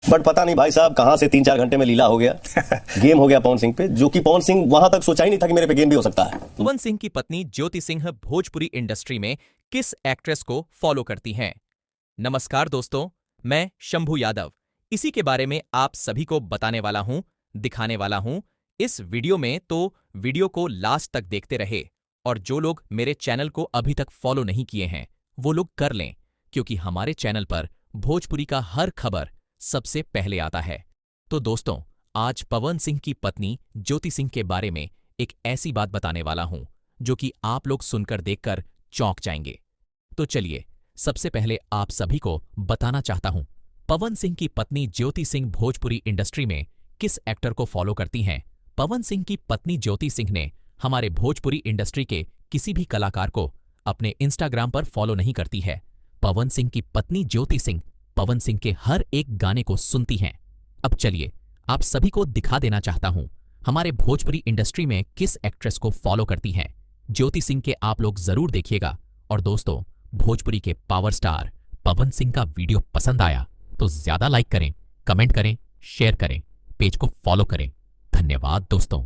But पता नहीं भाई साहब कहां से 3-4 घंटे में लीला हो गया। गेम हो गया पवन सिंह पे, जो कि पवन सिंह वहां तक सोचा ही नहीं था कि मेरे पे गेम भी हो सकता है। पवन सिंह की पत्नी ज्योति सिंह भोजपुरी इंडस्ट्री में किस एक्ट्रेस को फॉलो करती हैं? नमस्कार दोस्तों, मैं शंभू यादव इसी के बारे में आप सभी को बताने वाला हूं, दिखाने वाला हूं इस वीडियो में। तो वीडियो को लास्ट तक देखते रहे, और जो लोग मेरे चैनल को अभी तक फॉलो नहीं किए हैं वो लोग कर लें, क्योंकि हमारे चैनल पर भोजपुरी का हर खबर सबसे पहले आता है। तो दोस्तों, आज पवन सिंह की पत्नी ज्योति सिंह के बारे में एक ऐसी बात बताने वाला हूं जो कि आप लोग सुनकर देखकर चौंक जाएंगे। तो चलिए, सबसे पहले आप सभी को बताना चाहता हूं, पवन सिंह की पत्नी ज्योति सिंह भोजपुरी इंडस्ट्री में किस एक्टर को फॉलो करती हैं। पवन सिंह की पत्नी ज्योति सिंह ने हमारे भोजपुरी इंडस्ट्री के किसी भी कलाकार को अपने इंस्टाग्राम पर फॉलो नहीं करती है। पवन सिंह की पत्नी ज्योति सिंह पवन सिंह के हर एक गाने को सुनती हैं। अब चलिए, आप सभी को दिखा देना चाहता हूं हमारे भोजपुरी इंडस्ट्री में किस एक्ट्रेस को फॉलो करती हैं ज्योति सिंह के। आप लोग जरूर देखिएगा। और दोस्तों, भोजपुरी के पावर स्टार पवन सिंह का वीडियो पसंद आया तो ज्यादा लाइक करें, कमेंट करें, शेयर करें, पेज को फॉलो करें। धन्यवाद दोस्तों।